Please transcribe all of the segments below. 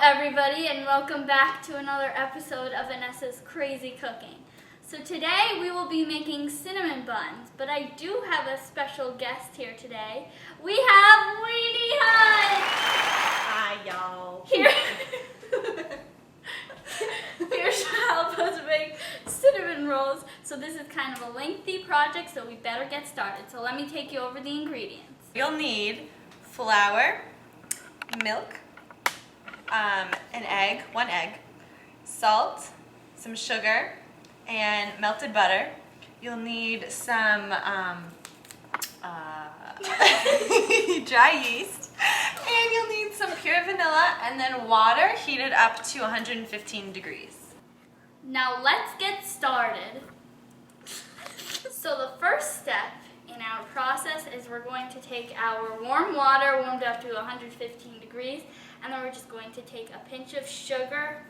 Everybody, and welcome back to another episode of Anessa's Crazy Cooking. So today we will be making cinnamon buns, but I do have a special guest here today. We have Weenie Hut! Hi y'all! Here to help us make cinnamon rolls. So this is kind of a lengthy project, so we better get started. So let me take you over the ingredients. You'll need flour, milk, an egg, 1 egg, salt, some sugar, and melted butter. You'll need some dry yeast, and you'll need some pure vanilla, and then water heated up to 115 degrees. Now let's get started. So the first step in our process is we're going to take our warm water warmed up to 115 degrees, and then we're just going to take a pinch of sugar,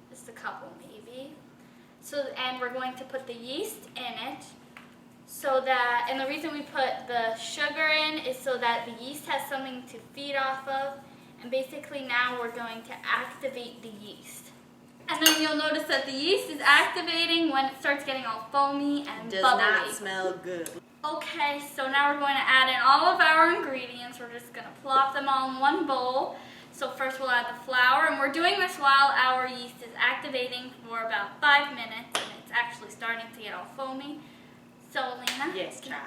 just a couple maybe. And we're going to put the yeast in it, and the reason we put the sugar in is so that the yeast has something to feed off of, and basically now we're going to activate the yeast. And then you'll notice that the yeast is activating when it starts getting all foamy and Does bubbly. not smell good. Okay, so now we're going to add in all of our ingredients. We're just going to plop them all in one bowl. So first we'll add the flour, and we're doing this while our yeast is activating for about 5 minutes, and it's actually starting to get all foamy. So Lena, yes, try.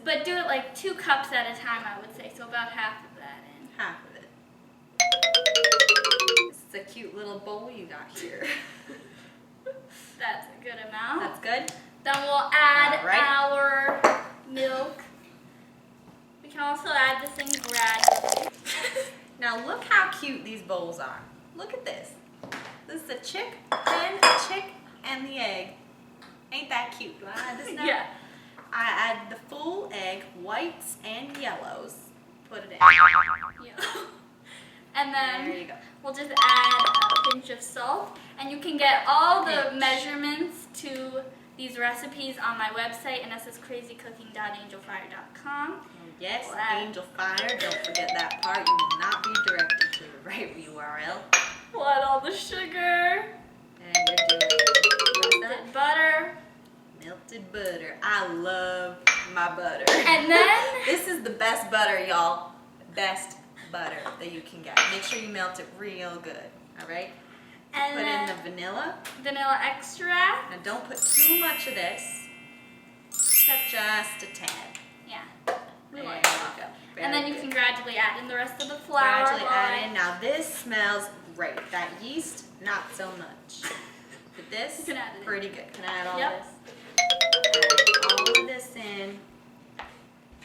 But do it like 2 cups at a time, I would say, so about half of that in. Half of it. This is a cute little bowl you got here. That's a good amount. That's good. Then we'll add our milk. We can also add this in gradually. Now look how cute these bowls are. Look at this. This is a chick, and the egg. Ain't that cute? Do I add this now? Yeah. I add the full egg, whites and yellows. Put it in. Yeah. And then there you go. We'll just add a pinch of salt. And you can get all the measurements to these recipes on my website, anessascrazycooking.angelfire.com. Yes, Angel Fire. Don't forget that part. You will not be directed to the right URL. We'll add all the sugar. And you're doing melted butter. Melted butter. I love my butter. And then this is the best butter, y'all. Best butter that you can get. Make sure you melt it real good. All right. And put in the vanilla. Vanilla extract. Now don't put too much of this. Just a tad. Yeah. There you go. And then you can gradually add in the rest of the flour. Gradually add in. Now this smells great. That yeast, not so much. But this, pretty good. Can I add all this? Add all of this in.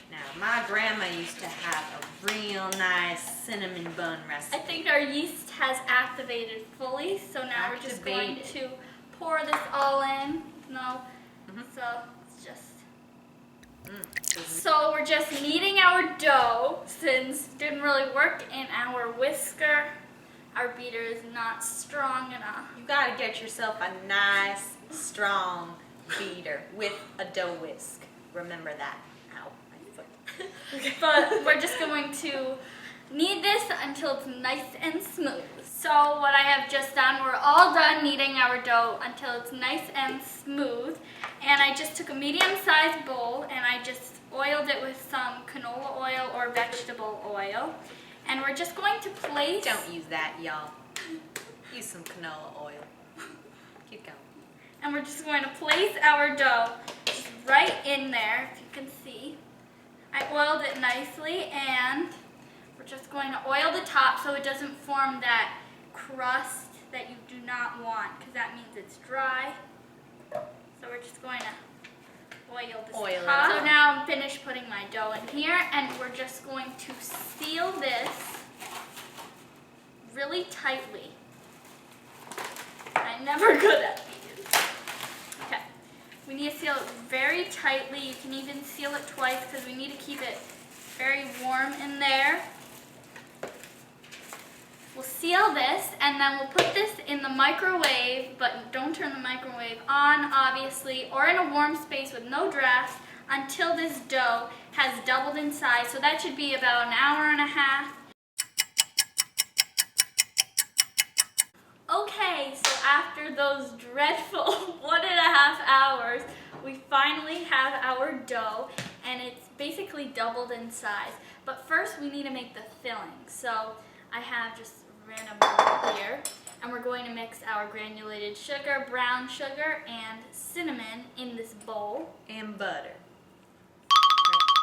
Now my grandma used to have a real nice cinnamon bun recipe. I think our yeast has activated fully, so now we're just going to pour this all in. No, so it's just. So we're just kneading our dough, since it didn't really work in our whisker. Our beater is not strong enough. You gotta get yourself a nice, strong beater with a dough whisk. Remember that. Ow, my foot. But we're just going to knead this until it's nice and smooth. So what I have just done, we're all done kneading our dough until it's nice and smooth. And I just took a medium-sized bowl and I just oiled it with some canola oil or vegetable oil. And we're just going to place... Don't use that, y'all. Use some canola oil. Keep going. And we're just going to place our dough just right in there, if you can see. I oiled it nicely, and we're just going to oil the top so it doesn't form that crust that you do not want, because that means it's dry. So we're just going to oil this top. So now I'm finished putting my dough in here, and we're just going to seal this really tightly. I'm never good at these. Okay. We need to seal it very tightly. You can even seal it twice because we need to keep it very warm in there. We'll seal this and then we'll put this in the microwave, but don't turn the microwave on, obviously, or in a warm space with no draft until this dough has doubled in size. So that should be about an hour and a half. Okay, so after those dreadful 1.5 hours, we finally have our dough and it's basically doubled in size. But first we need to make the filling. So I have just random bowl here, and we're going to mix our granulated sugar, brown sugar, and cinnamon in this bowl. And butter.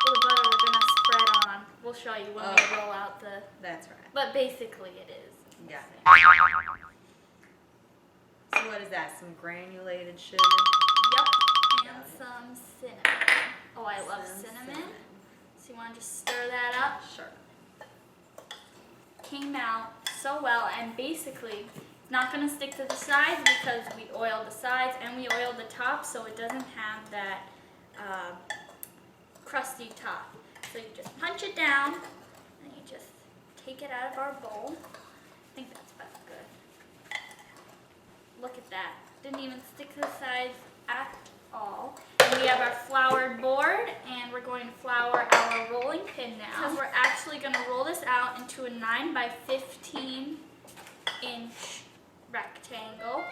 The butter we're going to spread on. We'll show you when we roll out the... That's right. But basically it is. Got it. So what is that? Some granulated sugar? Yep. And some cinnamon. Oh, I love cinnamon. So you want to just stir that up? Sure. Came out so well, and basically it's not going to stick to the sides because we oiled the sides and we oiled the top, so it doesn't have that crusty top. So you just punch it down and you just take it out of our bowl. I think that's about good. Look at that. Didn't even stick to the sides at all. And we have our floured board, and we're going to flour our rolling pin now. Because we're actually going to roll this out into a 9 by 15 inch rectangle.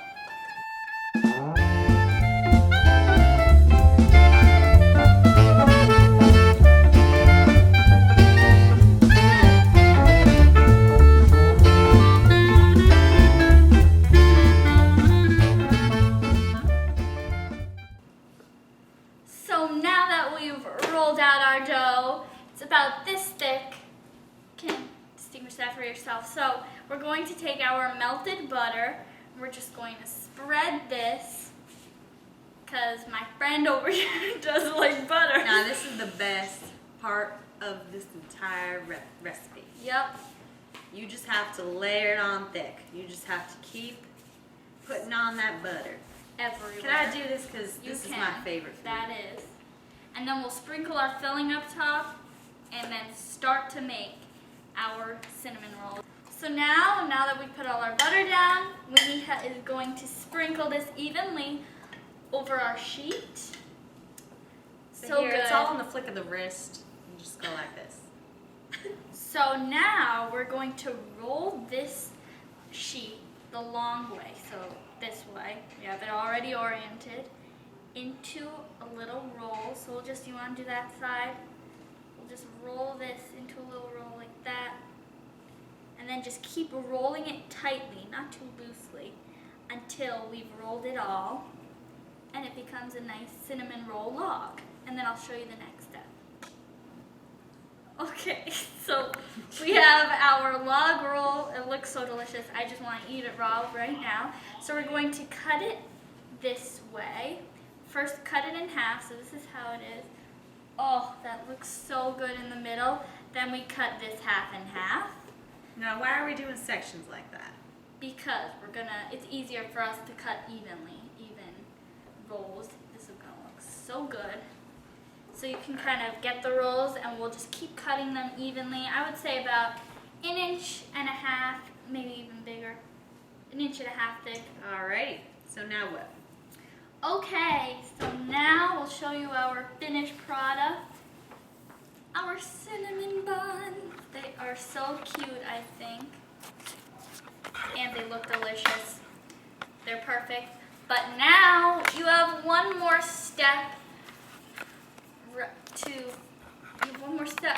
So now that we've rolled out our dough, it's about this thick. You can distinguish that for yourself. So we're going to take our melted butter. We're just going to spread this because my friend over here doesn't like butter. Now this is the best part of this entire recipe. Yep. You just have to layer it on thick. You just have to keep putting on that butter. Everywhere. Can I do this? Because this is my favorite food. That is. And then we'll sprinkle our filling up top and then start to make our cinnamon rolls. So now that we put all our butter down, Weenie Hut is going to sprinkle this evenly over our sheet. So here, good. It's all on the flick of the wrist. You just go like this. So now we're going to roll this sheet the long way. So this way, we have it already oriented into a little roll. So you want to do that side? We'll just roll this into a little roll like that. And then just keep rolling it tightly, not too loosely, until we've rolled it all. And it becomes a nice cinnamon roll log. And then I'll show you the next step. Okay, so we have our log roll. It looks so delicious. I just want to eat it raw right now. So we're going to cut it this way. First, cut it in half. So this is how it is. Oh, that looks so good in the middle. Then we cut this half in half. Now, why are we doing sections like that? Because it's easier for us to cut evenly, even rolls. This is gonna look so good. So you can kind of get the rolls, and we'll just keep cutting them evenly. I would say about 1.5 inches, maybe even bigger. 1.5 inches thick. Alrighty, so now what? Okay, so now we'll show you our finished product. Our cinnamon buns. They are so cute, I think. And they look delicious. They're perfect. But now you have one more step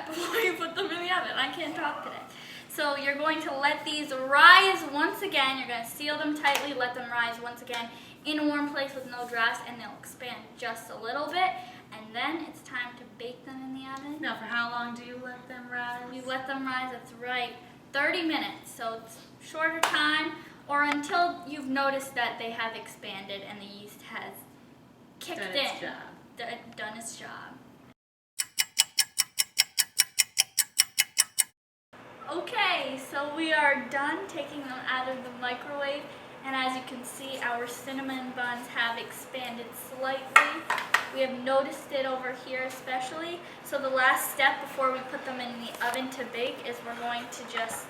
before you put them in the oven. I can't talk today. So you're going to let these rise once again. You're going to seal them tightly, let them rise once again in a warm place with no drafts, and they'll expand just a little bit. And then it's time to bake them in the oven. Now, for how long do you let them rise? You let them rise, that's right, 30 minutes. So it's shorter time, or until you've noticed that they have expanded and the yeast has kicked in. Done its job. Done its job. Okay, so we are done taking them out of the microwave, And as you can see, our cinnamon buns have expanded slightly. We have noticed it over here especially. So the last step before we put them in the oven to bake is we're going to just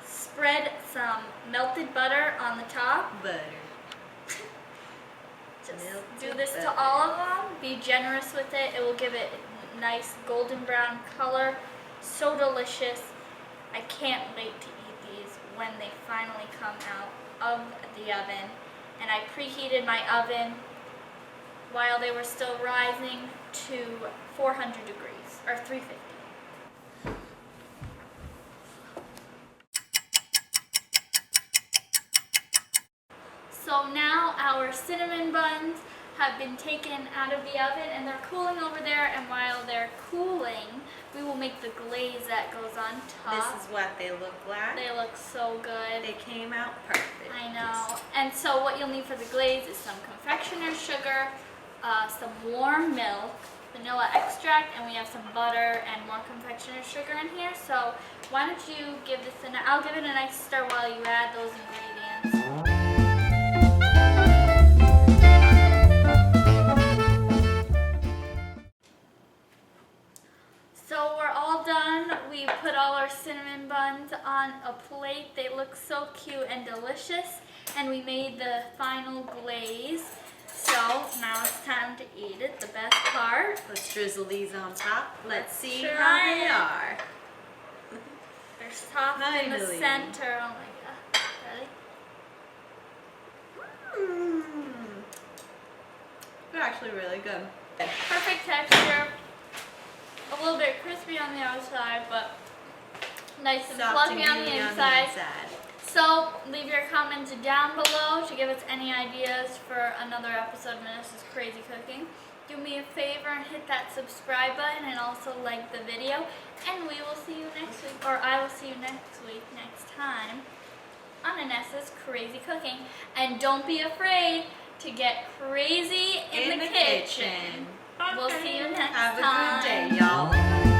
spread some melted butter on the top. Butter. Just do this to all of them. Be generous with it. It will give it a nice golden brown color. So delicious. I can't wait to eat these when they finally come out of the oven. And I preheated my oven while they were still rising to 400 degrees, or 350. So now our cinnamon buns have been taken out of the oven and they're cooling over there, and while they're cooling, we will make the glaze that goes on top. This is what they look like. They look so good. They came out perfect. I know. And so what you'll need for the glaze is some confectioner's sugar, some warm milk, vanilla extract, and we have some butter and more confectioner's sugar in here. So why don't you give this I'll give it a nice stir while you add those ingredients. So we're all done. We put all our cinnamon buns on a plate. They look so cute and delicious. And we made the final glaze. So now it's time to eat it, the best part. Let's drizzle these on top. Let's see Try how they it. are. They're soft in the Finally. center. Oh my god. Ready? Mmm. They're actually really good. Perfect texture. A little bit crispy on the outside, but nice and Soft fluffy and on the gooey inside. So leave your comments down below to give us any ideas for another episode of Anessa's Crazy Cooking. Do me a favor and hit that subscribe button and also like the video. And we will see you next week, or I will see you next week, next time on Anessa's Crazy Cooking. And don't be afraid to get crazy in the kitchen. We'll see you next time. Have a good day, y'all.